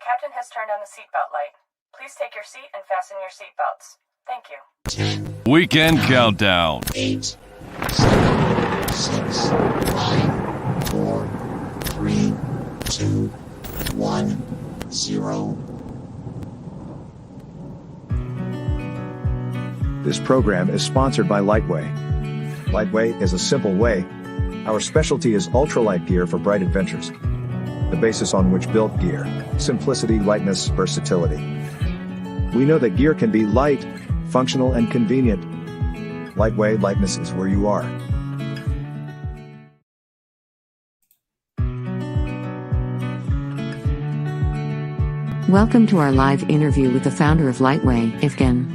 captain has turned on the seatbelt light. Please take your seat and fasten your seatbelts. Thank you. 10, Weekend countdown. 8, 7, 6, 5, 4, 3, 2, 1, 0. This program is sponsored by Liteway. Liteway is a simple way. Our specialty is ultralight gear for bright adventures. The basis on which built gear: simplicity, lightness, versatility. We know that gear can be light, functional, and convenient. Liteway, lightness is where you are. Welcome to our live interview with the founder of Liteway, Evgen.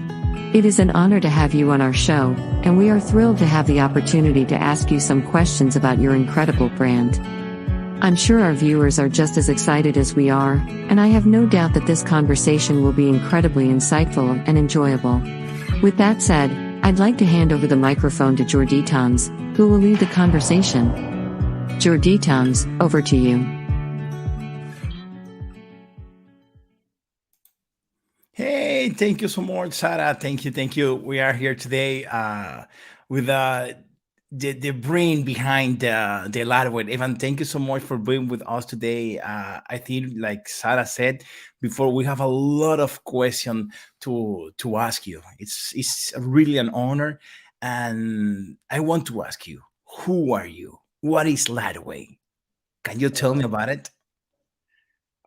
It is an honor to have you on our show, and we are thrilled to have the opportunity to ask you some questions about your incredible brand. I'm sure our viewers are just as excited as we are, and I have no doubt that this conversation will be incredibly insightful and enjoyable. With that said, I'd like to hand over the microphone to Jordi Tons, who will lead the conversation. Jordi Tons, over to you. Hey, thank you so much, Sarah. Thank you. We are here today with the brain behind the Liteway. Evan, thank you so much for being with us today. I think, like Sarah said before, we have a lot of questions to ask you. It's really an honor, and I want to ask you, who are you? What is Liteway? Can you tell me about it?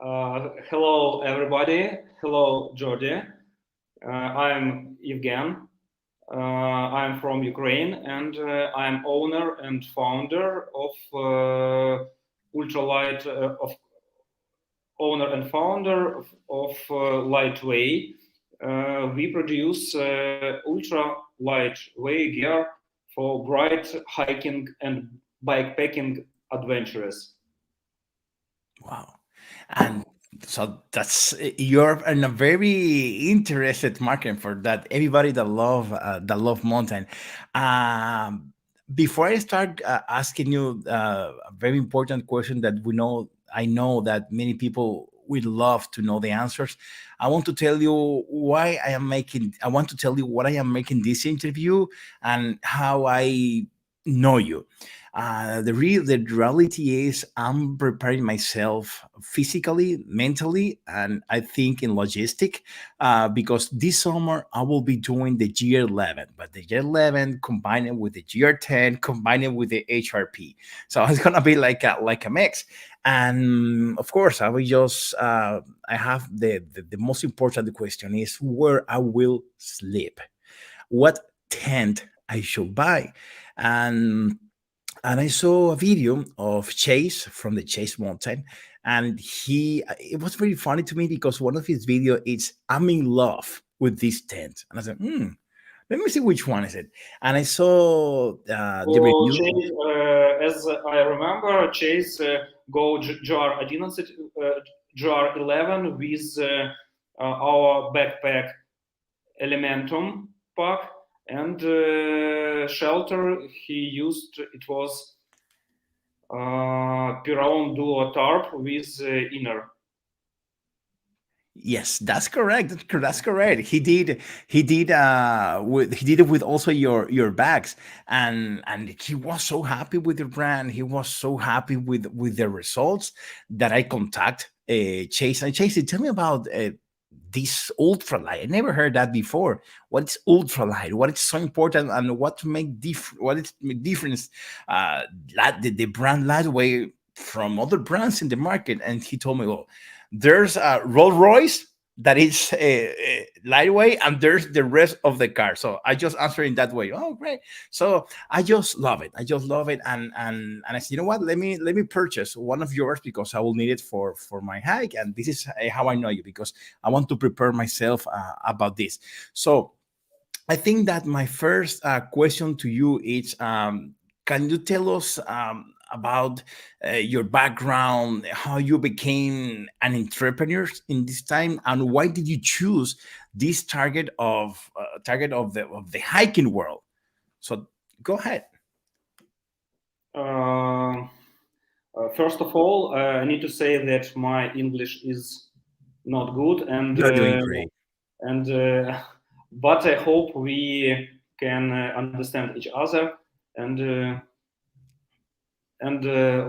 Hello, everybody. Hello, Jordi. I'm Evgen. I'm from Ukraine, and I'm owner and founder of Ultralight, Liteway. We produce ultralight way gear for bright hiking and bikepacking adventures. Wow. And so you're in a very interested market for that. Everybody that love mountain. Before I start asking you a very important question that I know that many people would love to know the answers. I want to tell you what I am making this interview and how I know you. The reality is I'm preparing myself physically, mentally, and I think in logistic, because this summer I will be doing the GR11, but the GR11 combined with the GR10, combined with the HRP. So it's gonna be like a mix. And of course, I have the most important question is where I will sleep, what tent I should buy, and I saw a video of Chase from the Chase Mountain, and it was very funny to me because one of his video is I'm in love with this tent, and I said, let me see which one is it. And I saw the review. Chase, as I remember, Chase go GR11 with our backpack Elementum pack. And shelter he used, it was Pyron Duo tarp with inner. Yes, that's correct. That's correct. He did it with also your bags, and he was so happy with the brand. He was so happy with the results that I contact Chase. And Chase, tell me about this ultralight. I never heard that before. What is ultralight? What is so important, and what is the difference? The brand Liteway from other brands in the market. And he told me, well, there's a Rolls Royce that is Liteway, and there's the rest of the car. So I just answer in that way. Oh, great! So I just love it. And I said, you know what? Let me purchase one of yours because I will need it for my hike. And this is how I know you, because I want to prepare myself about this. So I think that my first question to you is, can you tell us about your background, how you became an entrepreneur in this time, and why did you choose this target of the hiking world? So go ahead. First of all, I need to say that my English is not good, You're doing great. and but I hope we can understand each other and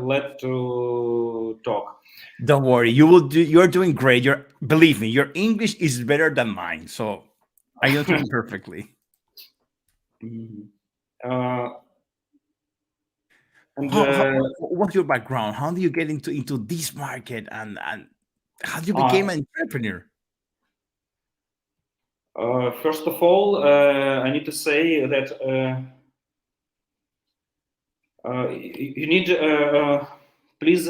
let to talk. Don't worry, you will do. You're doing great. Believe me, your English is better than mine, so I understand perfectly. Mhm. Uh, and What's your background? How do you get into this market, and how do you uh, became an entrepreneur? First of all, I need to say that you need please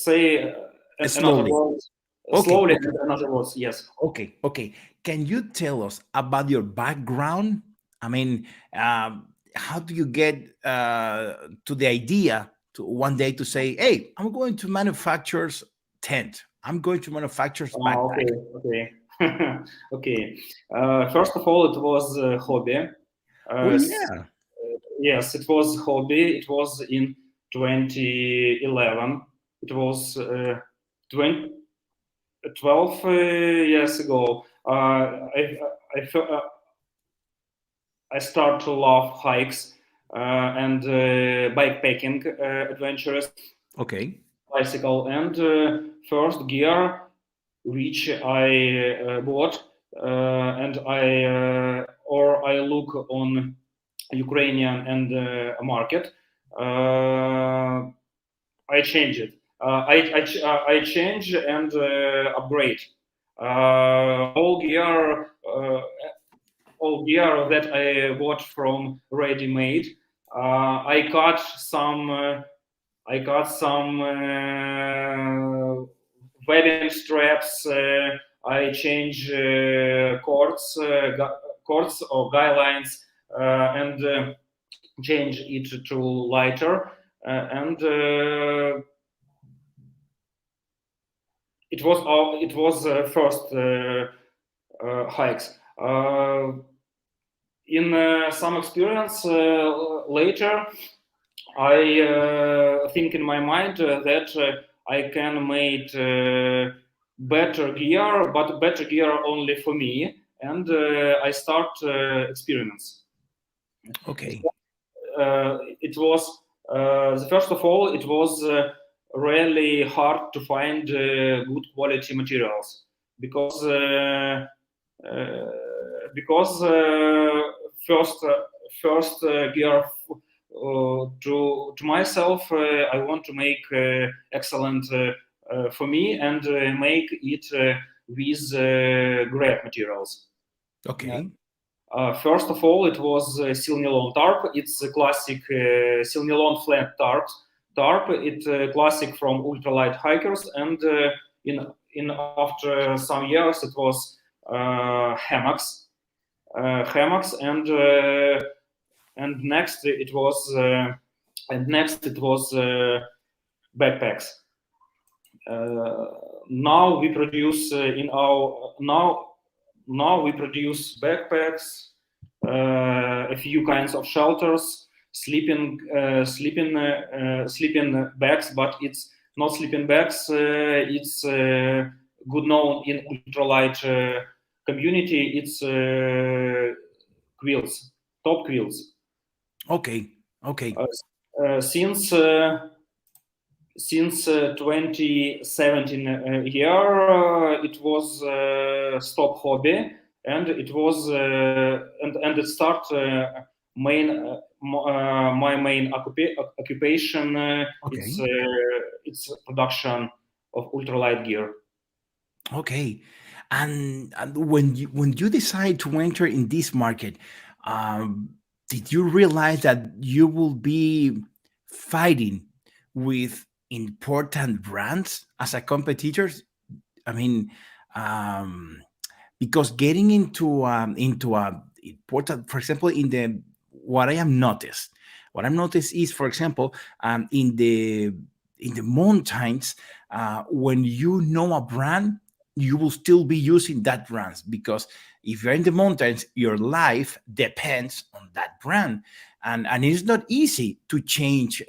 say another Slowly. words Okay, slowly okay, and another words. Yes. okay. Can you tell us about your background? I mean, how do you get to the idea to one day to say, "Hey, I'm going to manufacture's tent. I'm going to manufacture's backpack." Okay. Okay. First of all, it was a hobby. Oh Uh, s- yeah. yes, it was hobby. It was in 2011. It was 20, 12 years ago. I start to love hikes and bikepacking adventures, Okay. bicycle, and first gear which I bought and I look on Ukrainian and market. I change it. I change and upgrade all gear. All gear that I bought from ready-made. I got some webbing straps. I change cords or guidelines and change it to lighter. And it was first hikes. In some experience later, I think in my mind that I can make better gear, but better gear only for me, and I start experiments. Okay. It was first of all, it was really hard to find good quality materials because uh, first gear to myself I want to make excellent for me and make it with great materials. Okay. First of all, it was steel nylon tarp. It's a classic steel nylon flat tarp. It's classic from ultralight hikers, and in after some years, it was hammocks, and next it was backpacks. Now we produce in our now we produce backpacks, a few kinds of shelters, sleeping bags, but it's not sleeping bags. It's good known in ultralight community. It's quilts, top quilts. Okay. Okay. Since 2017 year, it was stop hobby, and it was and it start my main occupation. Okay. It's production of ultralight gear. Okay. And when you decide to enter in this market, um, did you realize that you will be fighting with important brands as a competitors? I mean, um, because getting into a important, for example, in the what I'm noticed is, for example, in the mountains, when you know a brand, you will still be using that brand because if you're in the mountains, your life depends on that brand, and it's not easy to change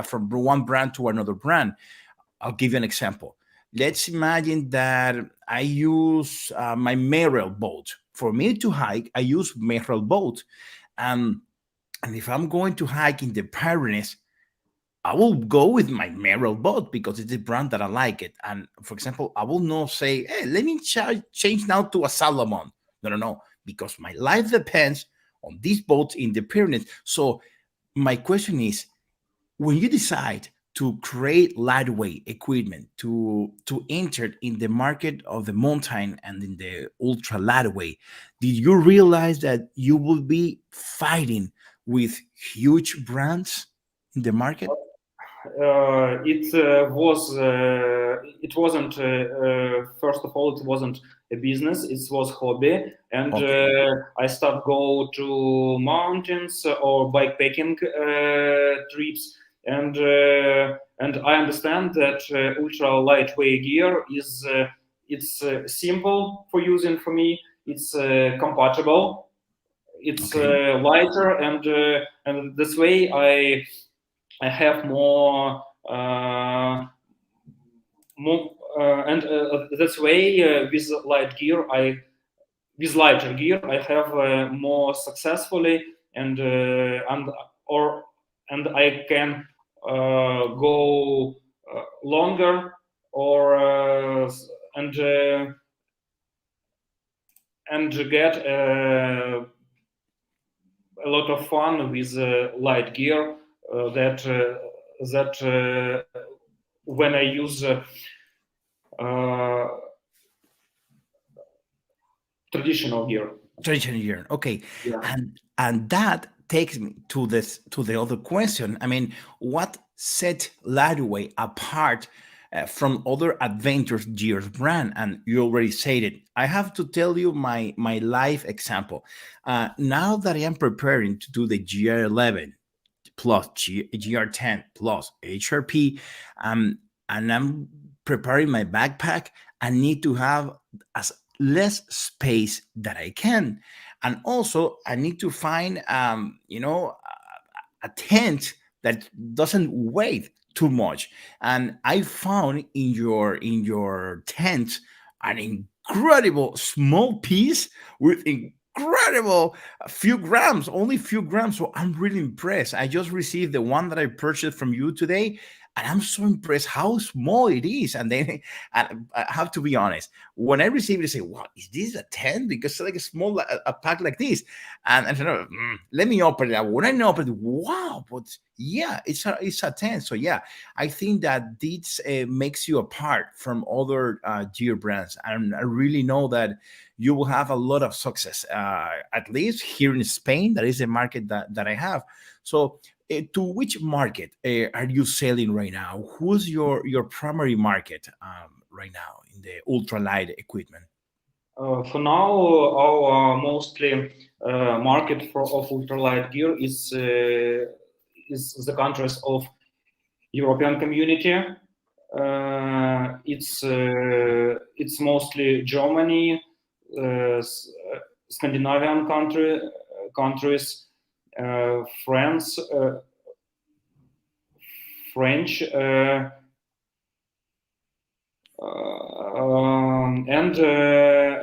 from one brand to another brand. I'll give you an example. let's imagine that I use my Merrell boat. For me to hike, I use Merrell boat. And if I'm going to hike in the Pyrenees, I will go with my Merrell boat because it's a brand that I like it. And for example, I will not say, hey, let me change now to a Salomon. No, no, no, because my life depends on these boats in the Pyrenees. So my question is, when you decide to create lightweight equipment to enter in the market of the mountain and in the ultra lightweight, did you realize that you will be fighting with huge brands in the market? It wasn't first of all, it wasn't a business, it was hobby, and Okay. I start go to mountains or bikepacking trips, and I understand that ultra lightweight gear is it's simple for using for me, it's compatible, it's Okay. lighter, and this way I have more and that's way with light gear I with lighter gear I have more successfully, and or and I can go longer, or and get a lot of fun with light gear that when I use uh, traditional gear. Traditional year. Okay. Yeah. And that takes me to the other question. I mean, what set Lightway apart from other adventures gears brand? And you already said it. I have to tell you my life example. Now that I am preparing to do the GR11 plus GR10 plus HRP, and I'm preparing my backpack, I need to have as less space that I can. And also, I need to find, a tent that doesn't weigh too much. And I found in your tent an incredible small piece with incredible few grams, only few grams. So I'm really impressed. I just received the one that I purchased from you today, and I'm so impressed how small it is. And then I have to be honest, when I receive it, I say, "What is this, a 10?" Because it's like a small a pack like this, and I said, let me open it. When I open it, wow! But yeah, it's a 10. So yeah, I think that this makes you apart from other gear brands, and I really know that you will have a lot of success, at least here in Spain. That is a market that I have. So, to which market are you selling right now? Who's your primary market right now in the ultralight equipment? For now, our mostly market of ultralight gear is the countries of European community. It's mostly Germany, Scandinavian countries, France, French,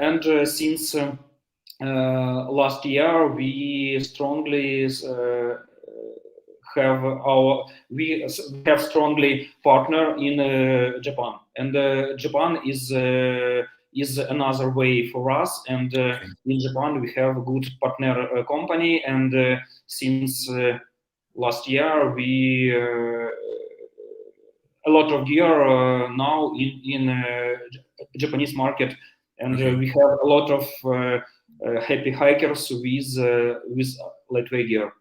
and since last year we strongly have strongly partner in Japan, and Japan is another way for us, and Okay. in Japan we have a good partner company, and since last year we a lot of gear now in Japanese market, and Okay. we have a lot of happy hikers with lightweight gear.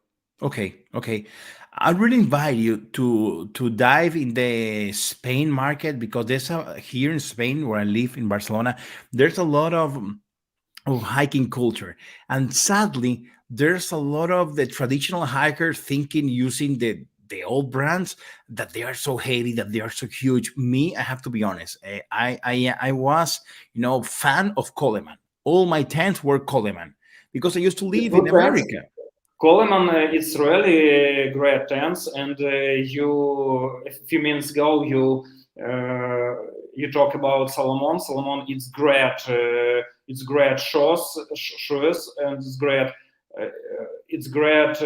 Okay, okay. I really invite you to dive in the Spain market, because there's here in Spain where I live in Barcelona, there's a lot of hiking culture, and sadly, there's a lot of the traditional hikers thinking using the old brands, that they are so heavy, that they are so huge. Me, I have to be honest. I was fan of Coleman. All my tents were Coleman because I used to It's live in good chance. America. Coleman, it's really great chance, and you a few minutes ago you talk about Salomon. Salomon, it's great shoes, and it's great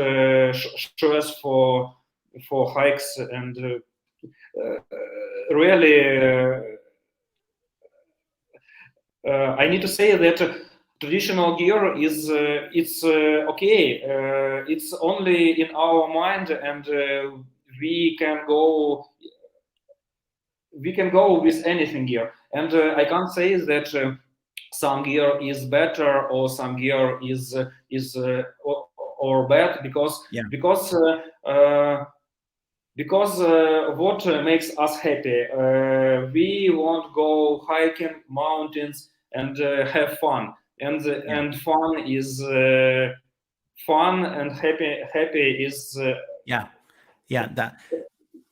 shoes for hikes, and really. I need to say that traditional gear is it's okay. It's only in our mind, and we can go with anything gear. And I can't say that some gear is better or some gear is or bad because what makes us happy. We want to go hiking mountains and have fun, and fun is fun, and happy is that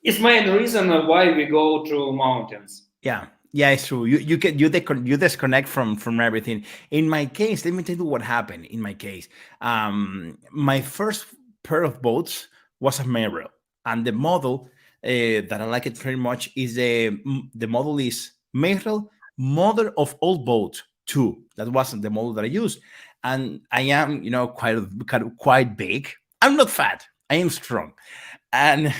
it's main reason why we go to mountains. It's true. You disconnect from everything. In my case, let me tell you what happened. In my case, my first pair of boats was a Merrell, and the model that I like it very much is the model is Merrell Mother of All Boats 2. That wasn't the model that I used, and I am quite big. I'm not fat. I am strong, and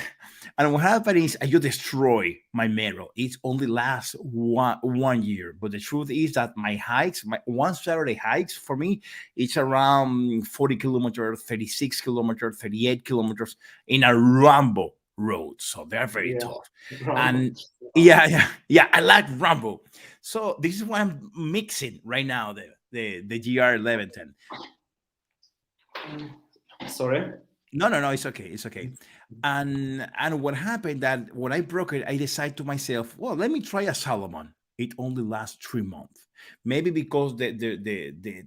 what happened is you destroy my Merrell. It only lasts one year. But the truth is that my hikes, my one Saturday hikes for me, it's around 40 kilometers, 36 kilometers, 38 kilometers in a Rambo road. So they're very tough. Rambo. And I like Rambo. So this is why I'm mixing right now the GR 1110. Sorry. No, it's okay. It's okay. And what happened that when I broke it, I decided to myself, well, let me try a Salomon. It only lasts 3 months. Maybe because the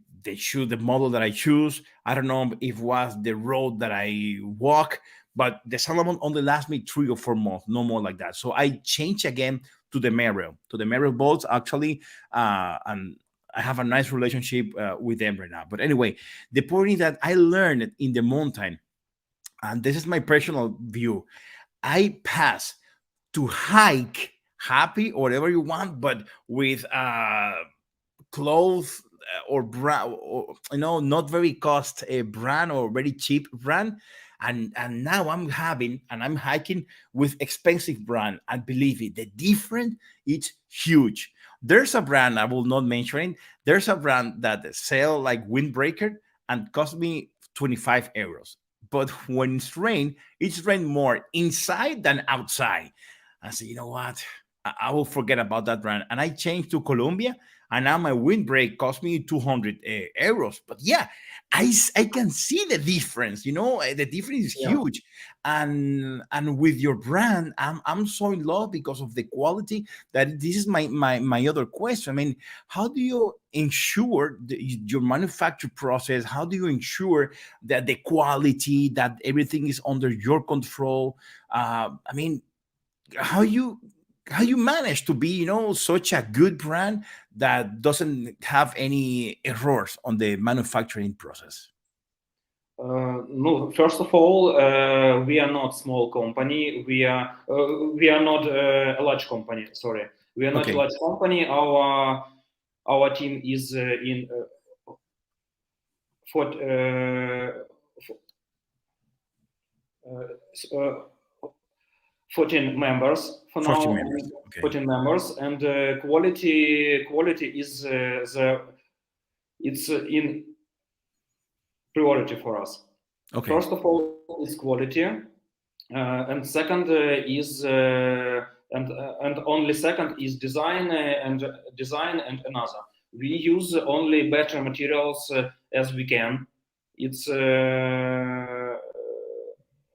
model that I choose, I don't know if it was the road that I walk, but the Salomon only lasts me 3 or 4 months, no more like that. So I changed again to the Merrell boats actually, and I have a nice relationship with them right now. But anyway, the point is that I learned in the mountain, and this is my personal view, I pass to hike happy or whatever you want, but with clothes or brand, or not very cost a brand or very cheap brand, and now I'm hiking with expensive brand, and believe it, the difference is huge. There's a brand I will not mention. There's a brand that sell like windbreaker and cost me 25 euros. But when it's rain more inside than outside. I said, you know what? I will forget about that brand. And I changed to Colombia, and now my windbreak cost me 200 euros. But yeah, I can see the difference. The difference is huge. And with your brand, I'm so in love because of the quality. That this is my other question. I mean, how do you ensure your manufacture process? How do you ensure that the quality, that everything is under your control? I mean, how you manage to be such a good brand that doesn't have any errors on the manufacturing process? No, first of all, we are not small company. We are not a large company. Sorry, we are not a large company. Our team is in 14 members for 14 now. members. Okay. 14 members, and quality is it's in priority for us. Okay. First of all, is quality, and second is and only second is design and another. We use only better materials as we can. It's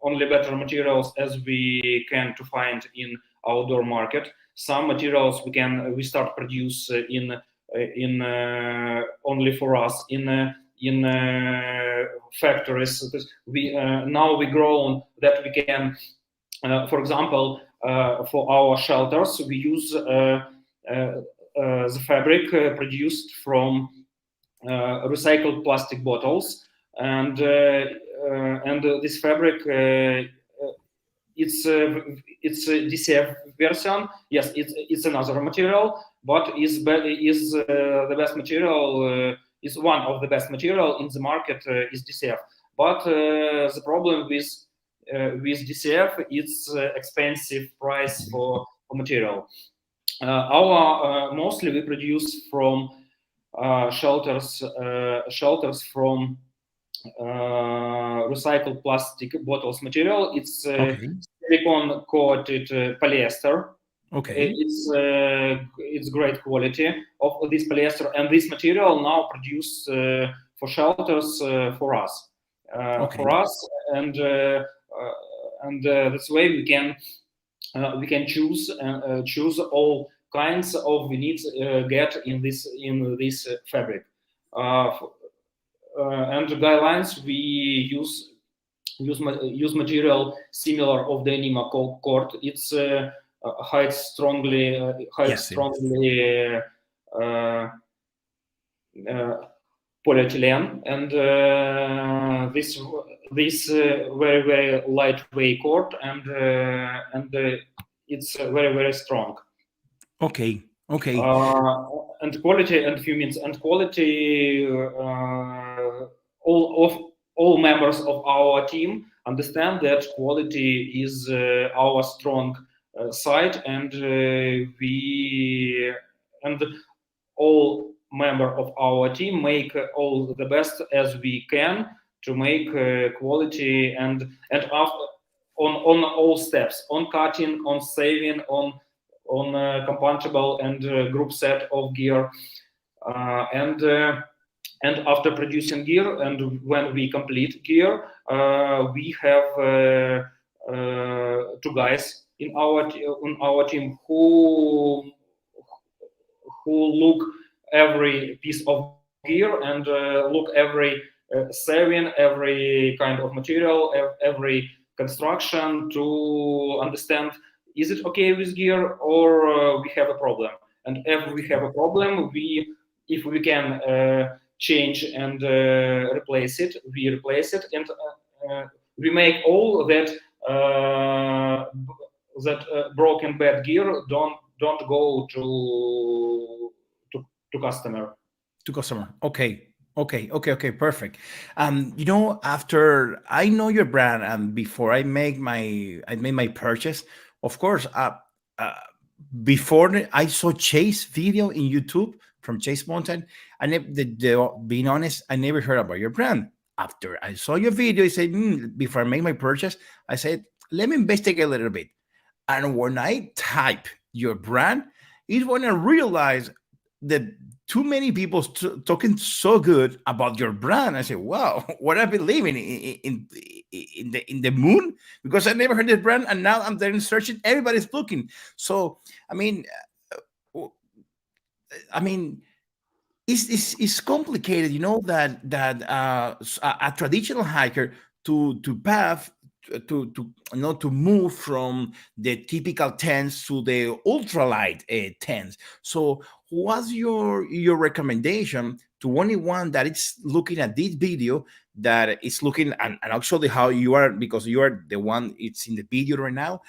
only better materials as we can to find in outdoor market. Some materials we start produce in only for us in factories. We now we grown that we can, for example, for our shelters we use the fabric produced from recycled plastic bottles, and this fabric it's a DCF version. Yes, it's another material, but is the best material. Is one of the best material in the market is DCF. But the problem with DCF, it's expensive price for material. Our mostly we produce from shelters from recycled plastic bottles material. It's silicone coated polyester. Okay. It's great quality of this polyester, and this material now produced for shelters for us, and that's why we can choose all kinds of we need get in this fabric. And the guidelines we use material similar of the Anima cord. It's hides strongly polyethylene, and this very very lightweight cord, and it's very very strong. Okay. And quality and humans and quality. All members of our team understand that quality is our strong side, and we and all member of our team make all the best as we can to make quality and after on all steps, on cutting, on saving, on compatible and group set of gear, and after producing gear, and when we complete gear, we have two guys in our team who look every piece of gear and look every saving, every kind of material, every construction to understand is it okay with gear or we have a problem. And if we have a problem, if we can change and replace it, we replace it, and we make all that broken bad gear don't go to customer. To customer. Okay, perfect. After I know your brand and before I made my purchase, of course, before I saw Chase video in YouTube from Chase Mountain, being honest, I never heard about your brand. After I saw your video, I said, before I made my purchase, I said, let me investigate a little bit. And when I type your brand, is when I realize that too many people talking so good about your brand. I say, wow, what I've been living in the moon, because I never heard this brand, and now I'm there searching. Everybody's looking. So, I mean, it's complicated, that a traditional hiker to move from the typical tents to the ultralight tents. So what's your recommendation to anyone that is looking at this video, that is looking and actually how you are, because you are the one it's in the video right now,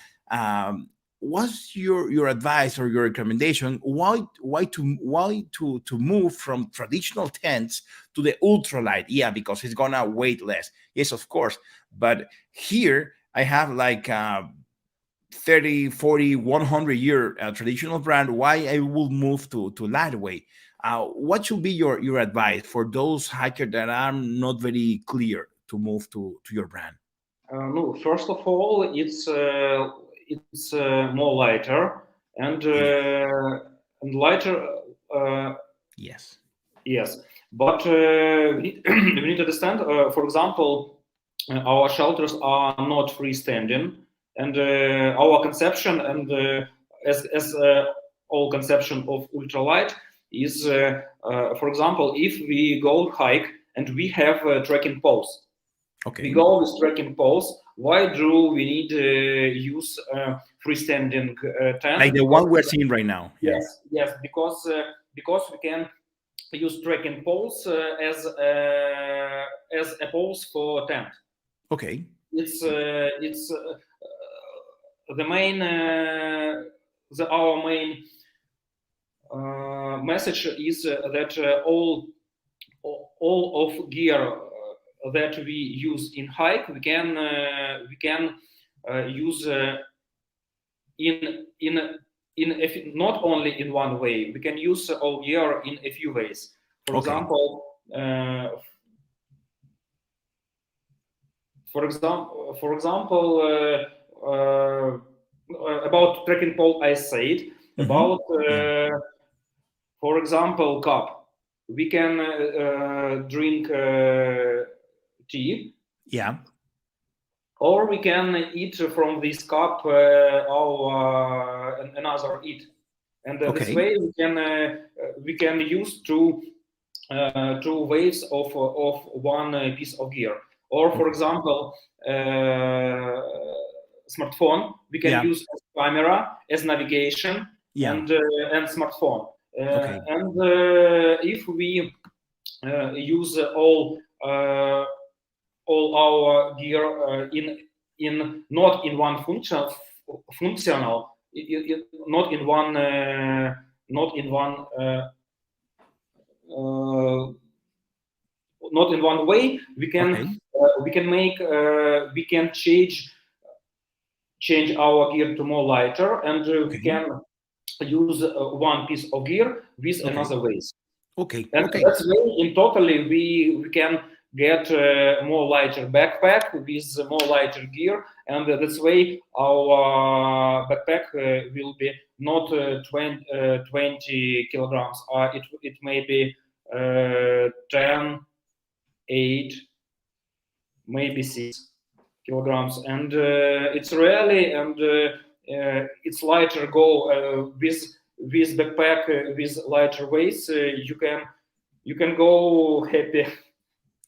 what's your advice or your recommendation? Why to move from traditional tents to the ultralight? Yeah, because it's gonna weight less. Yes, of course. But here I have like 30, 40, 100 year traditional brand. Why I will move to Liteway? What should be your advice for those hikers that are not very clear to move to your brand? No, first of all, it's more lighter and lighter. Yes. But we need to understand. For example, our shelters are not freestanding, and our conception and as all conception of ultralight is, for example, if we go hike and we have trekking poles. Okay. We go with trekking poles. Why do we need to use freestanding tent? Like the one we're seeing right now. Yes, because we can use trekking poles as a poles for tent. Okay. It's the main our main message is that all of gear that we use in hike we can use not only in one way. We can use all gear in a few ways. For example, about trekking pole, I said about for example cup. We can drink tea. Yeah. Or we can eat from this cup another eat, and this way we can use two ways of one piece of gear. Or for example, smartphone we can use as camera, as navigation, and smartphone. And if we use all our gear in not in one functional, not in one way, we can change our gear to more lighter, and we can use one piece of gear with another ways. That's way in totally we can get more lighter backpack with more lighter gear, and that's way our backpack will be not 20 kilograms. It may be 10, 8, maybe 6 kilograms, and it's really it's lighter go with backpack with lighter weights. You can go happy.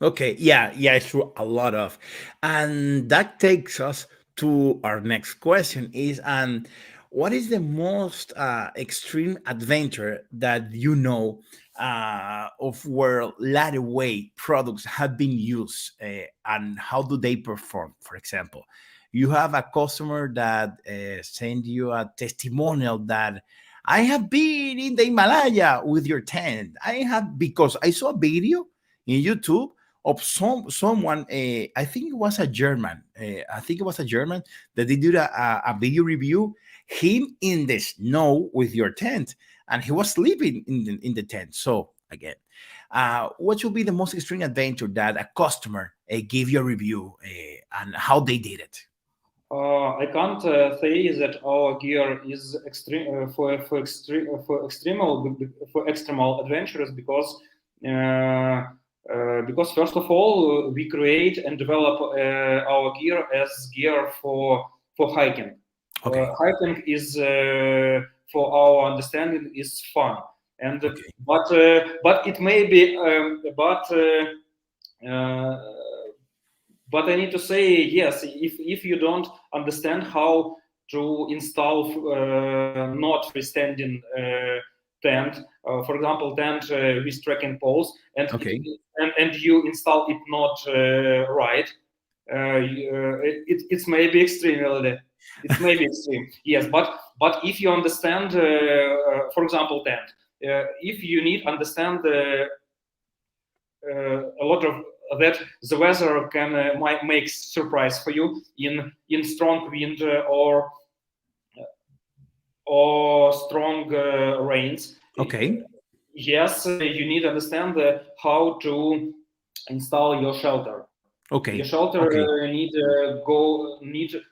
It's true, a lot of, and that takes us to our next question is what is the most extreme adventure that you know of where Liteway products have been used, and how do they perform? For example, you have a customer that send you a testimonial that I have been in the Himalaya with your tent. Because I saw a video in YouTube of someone, I think it was a German, that they did a video review, him in the snow with your tent, and he was sleeping in the tent. So again, what should be the most extreme adventure that a customer gave you a review, and how they did it? I can't say that our gear is extreme for extremal adventures because first of all we create and develop our gear as gear for hiking. Hiking is for our understanding is fun, and but it may be but I need to say, yes, if you don't understand how to install not freestanding tent, for example, tent with trekking poles, and you install it not right, it may be extreme. It may be extreme, yes. But if you understand, for example, tent, if you need understand a lot of that the weather can make surprise for you in strong wind or strong rains. Yes, you need to understand how to install your shelter. Your shelter need to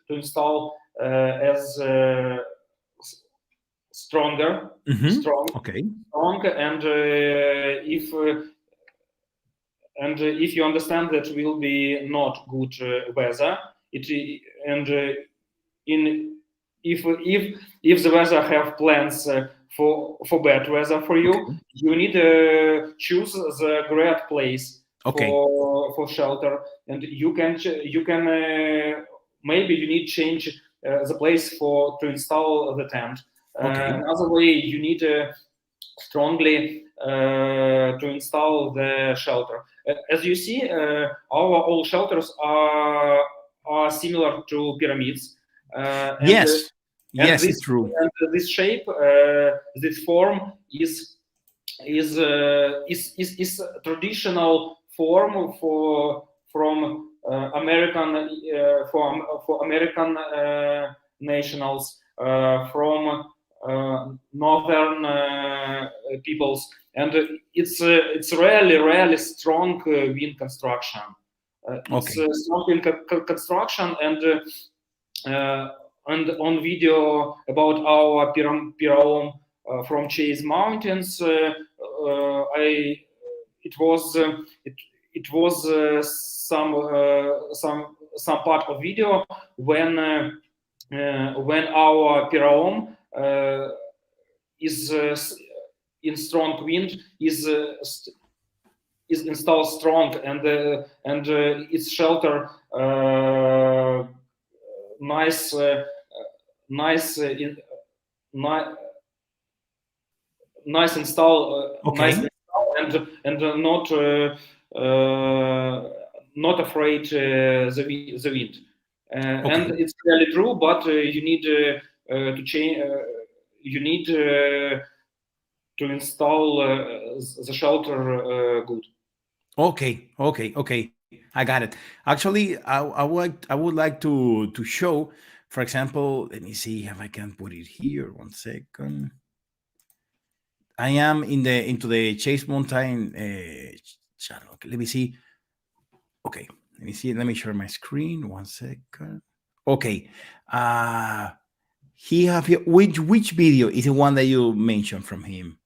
install as strong, and if you understand that will be not good weather, if the weather have plans for bad weather for you, you need to choose the great place for shelter, and you can maybe you need change the place to install the tent. Another way, you need strongly to install the shelter. As you see, our all shelters are similar to pyramids. Yes, and yes, it's true. this shape, this form is traditional form from American for American nationals, from northern peoples, and it's really strong wind construction. It's Okay. strong wind construction, and on video about our Pirom from Chase Mountains, it was some part of video when our Pirom is in strong wind is installed strong, and its shelter nice nice install Okay. and not afraid the wind. Okay. And it's really true, but you need to change. You need to install the shelter good. Okay. I got it. Actually, I would like to show, for example, let me see if I can put it here. 1 second. I am into the Chase Mountain channel. Okay, let me see. Okay, let me see. Let me share my screen. 1 second. Okay. He have here, which video is the one that you mentioned from him?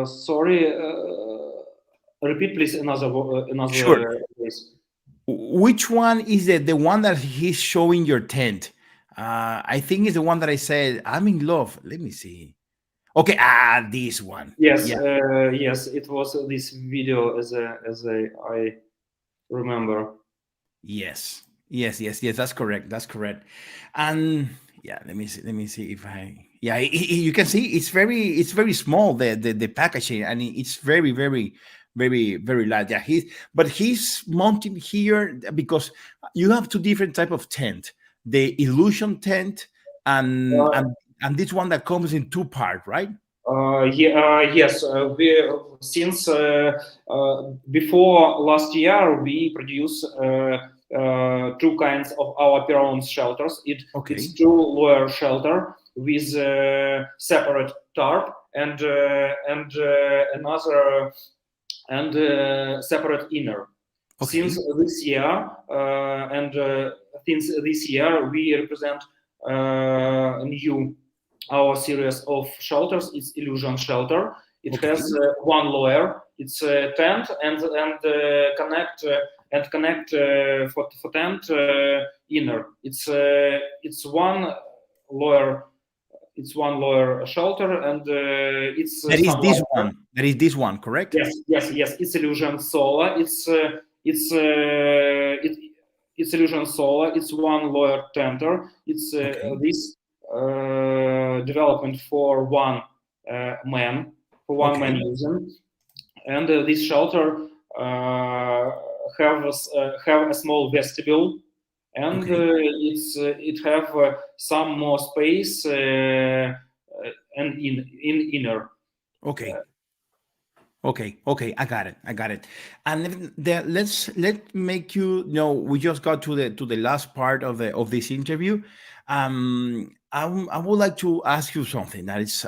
Sorry, repeat please another Sure. place. Which one is the one that he's showing your tent? I think it's the one that I said I'm in love. Let me see. Okay, this one. Yes, Yeah. yes, it was this video as I remember. Yes. That's correct. And yeah, let me see if I. Yeah, you can see it's very small, the packaging, and it's very light. Yeah, he's mounting here because you have two different type of tent: the illusion tent and Uh, and this one that comes in two part, right? Yes, since before last year we produce two kinds of our Piron shelters. Okay. It's two lower shelter with separate tarp and another and separate inner. Okay. Since this year we represent new our series of shelters. It's illusion shelter. It Okay. has one layer. It's a tent and connect for tent inner. It's one layer. It's one layer shelter, and it's That is some this lighter. one. That is this one, correct? Yes. It's illusion solar. It's illusion solar. It's one layer tenter. It's Okay. this development for one man Okay. using, and this shelter have a small vestibule, and Okay. it have some more space and in inner. Okay, I got it. And let make we just got to the last part of this interview. I would like to ask you something that is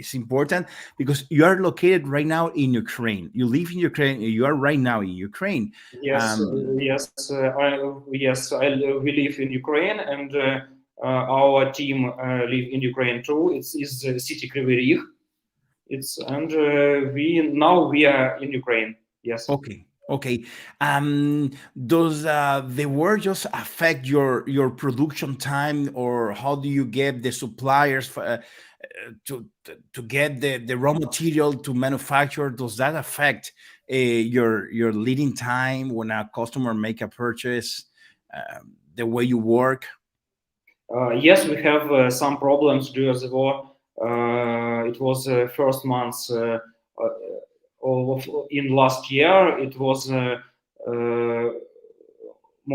it's important because you are located right now in Ukraine. You live in Ukraine. You are right now in Ukraine. Yes, we live in Ukraine, and our team live in Ukraine too. It's city Kryvyi Rih. We are in Ukraine. Yes. Okay. Does the war just affect your production time, or how do you get the suppliers to get the raw material to manufacture? Does that affect your leading time when a customer make a purchase? The way you work? Yes, we have some problems during the war. It was first months in last year. It was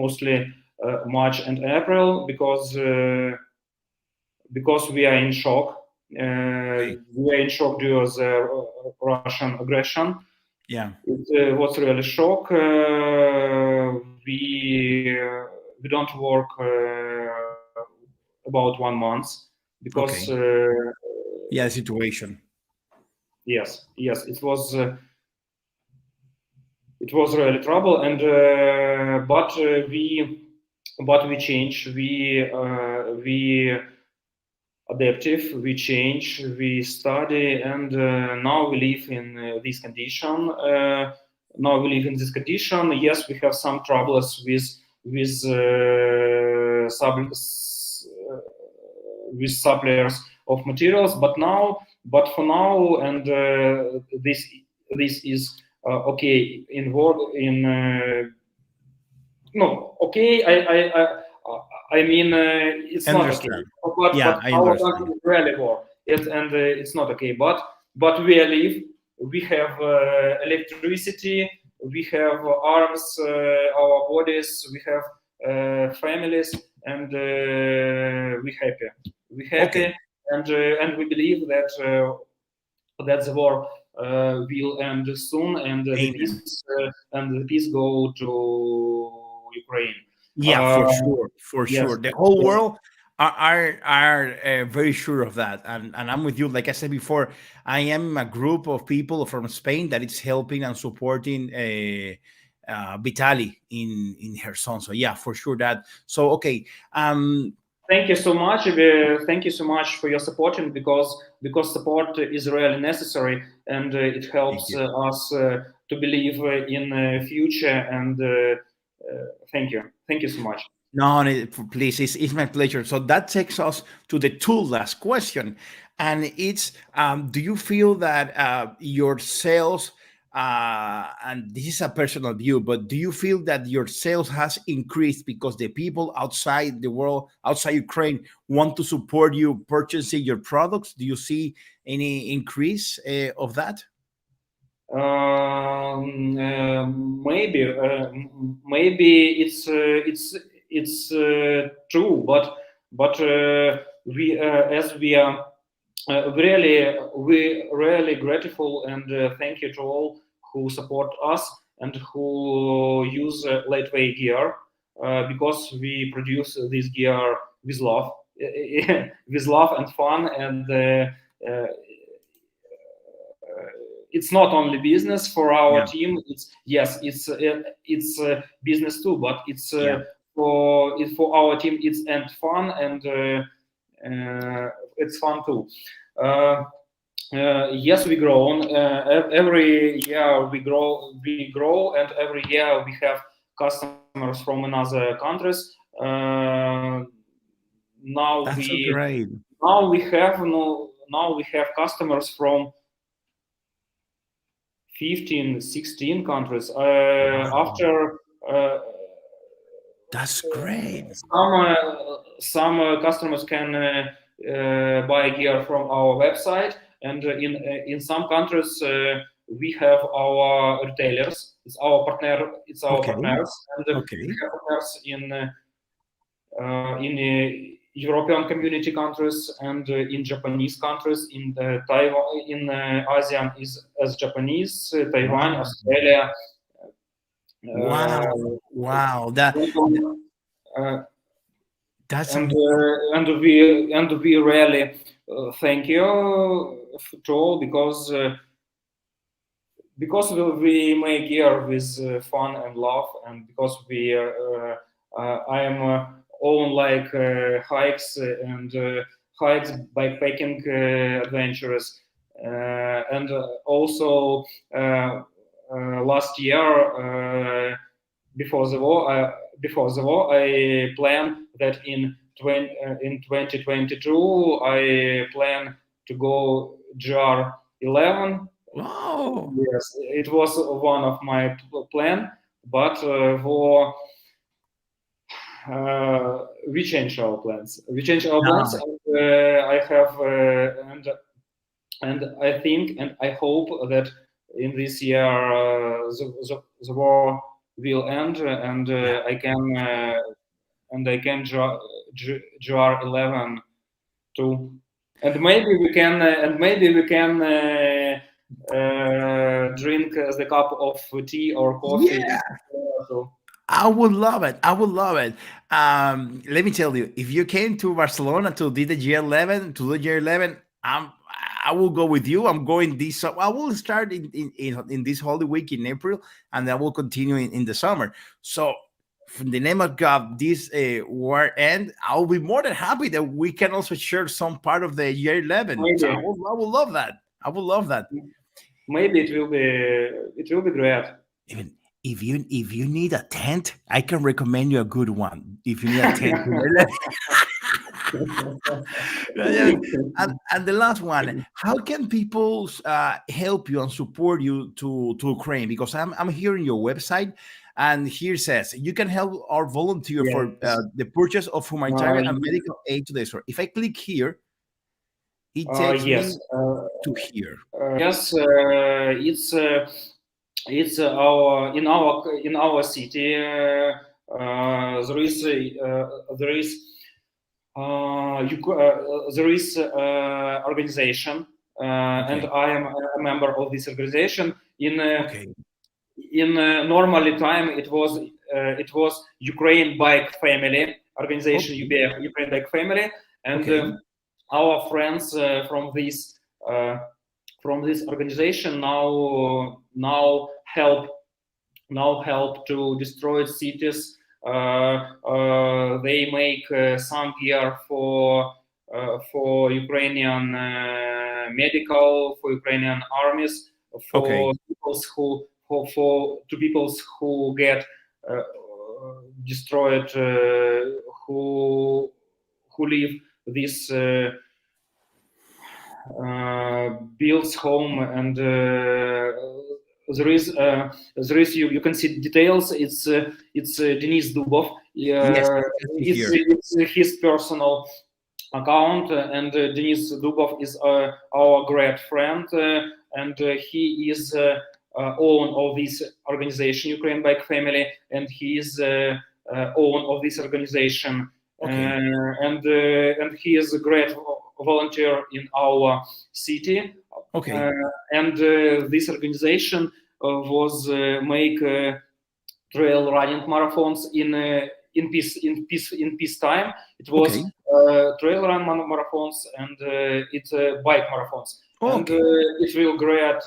mostly March and April, because we are in shock. Okay. We are in shock due to the Russian aggression. Yeah. It was really shock. We don't work about 1 month because Yeah, situation. yes, it was really trouble, and but we change. We adaptive. We change. We study, and now we live in this condition. Now we live in this condition. Yes, we have some troubles with suppliers of materials, but for now, and this is okay in work in no okay. I mean, it's not okay. But I our understand. country is really war, and it's not okay. But we live. We have electricity. We have arms, our bodies. We have families, and we happy. We happy, and we believe that the war will end soon, and the peace go to Ukraine. Yeah, for yes. sure. The whole world are very sure of that, and I'm with you. Like I said before, I am a group of people from Spain that is helping and supporting Vitali in her son. So yeah, for sure that. So okay, thank you so much. Thank you so much for your supporting, because support is really necessary, and it helps us to believe in future. And thank you so much. No, please, it's my pleasure. So that takes us to the two last question, and it's: do you feel that your sales, and this is a personal view, but do you feel that your sales has increased because the people outside the world, outside Ukraine, want to support you purchasing your products? Do you see any increase of that? Maybe it's true, but we as we are we really grateful, and thank you to all who support us and who use Liteway gear, because we produce this gear with love, with love and fun, and it's not only business for our team. It's business too, but it's for our team. It's and fun, and it's fun too. Yes, we grow. Every year we grow, and every year we have customers from another countries. Now That's so we great. now we have customers from 15, 16 countries. After that's great. Some customers can buy gear from our website, and in some countries we have our retailers. It's our partners, and we have partners in European community countries, and in Japanese countries, in Taiwan, in ASEAN is as Japanese, Taiwan, Australia. Wow, that's and we really thank you to all, because we make gear with fun and love, and because I am own like hikes and hikes, bikepacking adventures, and also last year before the war I planned that in 2022 I plan to go GR 11. Wow. Yes, it was one of my plan, but we changed our plans. And I have and I think and I hope that in this year the war will end, and I can GR11 too, and maybe we can drink the cup of tea or coffee. Yeah, I would love it. I would love it. Let me tell you, if you came to Barcelona to do the G11, I will go with you. I'm going this. I will start in this Holy Week in April, and I will continue in the summer. So, from the name of God, this war end, I'll be more than happy that we can also share some part of the year 11. So Maybe I will love that. I will love that. maybe it will be great. Even if you need a tent, I can recommend you a good one. If you need a tent, yeah, and the last one, how can people help you and support you to Ukraine? Because I'm here in your website, and here says you can help or volunteer for Yes. the purchase of humanitarian and Ye- medical aid to the Israel. If I click here, it takes me yes. to here. Yes. It's in our city. There is organization, and Okay. I am a member of this organization. Okay. In normally time, it was Ukraine Bike Family organization, Okay. UBF, Ukraine Bike Family, and Okay. our friends from this organization now help to destroy cities. They make some gear for Ukrainian medical, for Ukrainian armies, Okay. for peoples who get destroyed, who leave this builds home, and there is you can see details. It's Denis Dubov. Yes, I can see here. It's his personal account, and Denis Dubov is our great friend, and he is own of this organization, Ukraine Bike Family, and he is own of this organization, Okay. and he is a great volunteer in our city, Okay. and this organization was make trail running marathons in peace time. It was Okay. trail run marathons, and it's bike marathons, and Okay. it will great.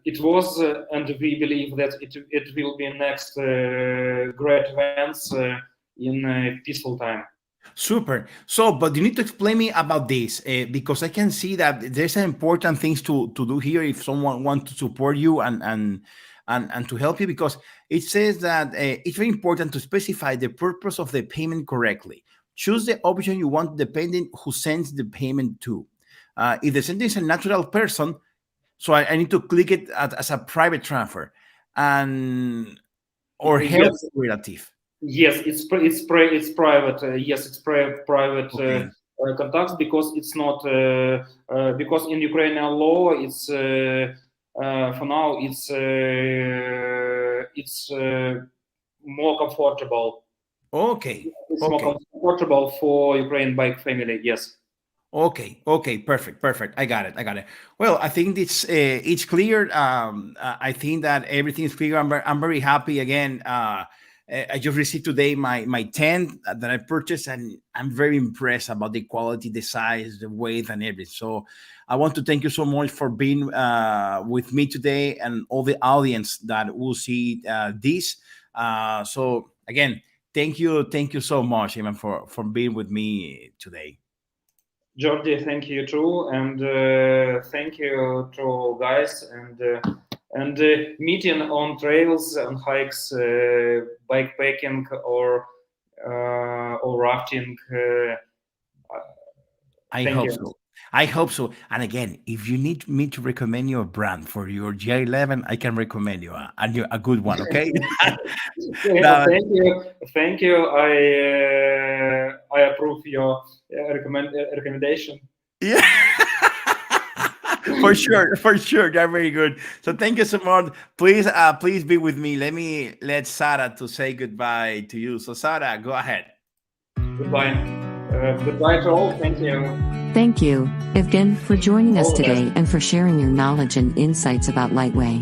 It was, and we believe that it will be next great events in peaceful time. Super. So, but you need to explain me about this because I can see that there's some important things to do here if someone wants to support you and to help you, because it says that it's very important to specify the purpose of the payment correctly. Choose the option you want depending who sends the payment to. If the sender is a natural person, so I need to click it as a private transfer and or help Yes, relative. yes, it's private. Yes, it's private Okay. contacts, because it's not because in Ukrainian law it's for now it's more comfortable. Okay. It's more Okay. comfortable for Ukraine Bike Family. Yes. Okay. Okay. Perfect. Perfect. I got it. I got it. Well, I think it's clear. I think that everything is clear. I'm very happy again. I just received today my tent that I purchased, and I'm very impressed about the quality, the size, the weight, and everything. So I want to thank you so much for being with me today, and all the audience that will see this. So again, thank you so much, Iman, for being with me today. Jordi, thank you too, and thank you to guys, and meeting on trails and hikes, bikepacking or rafting. I Thank hope you. so. I hope so. And again, if you need me to recommend you a brand for your G11, I can recommend you a good one. Okay. Now, Thank you. I approve your recommendation. yeah. For sure. They're very good. So thank you so much. Please be with me. Let Sarah to say goodbye to you. So Sarah, go ahead. Goodbye. Goodbye to all. Thank you. Thank you, Evgen, for joining us All the today best. and for sharing your knowledge and insights about Liteway.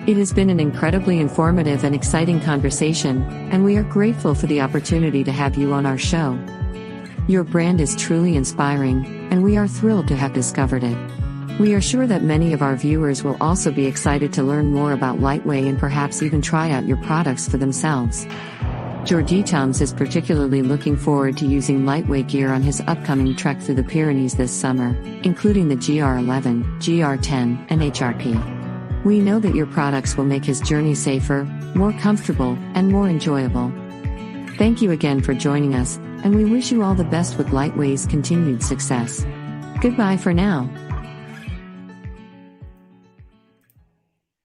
It has been an incredibly informative and exciting conversation, and we are grateful for the opportunity to have you on our show. Your brand is truly inspiring, and we are thrilled to have discovered it. We are sure that many of our viewers will also be excited to learn more about Liteway and perhaps even try out your products for themselves. Georgi Tums is particularly looking forward to using Liteway gear on his upcoming trek through the Pyrenees this summer, including the GR11, GR10, and HRP. We know that your products will make his journey safer, more comfortable, and more enjoyable. Thank you again for joining us, and we wish you all the best with Liteway's continued success. Goodbye for now.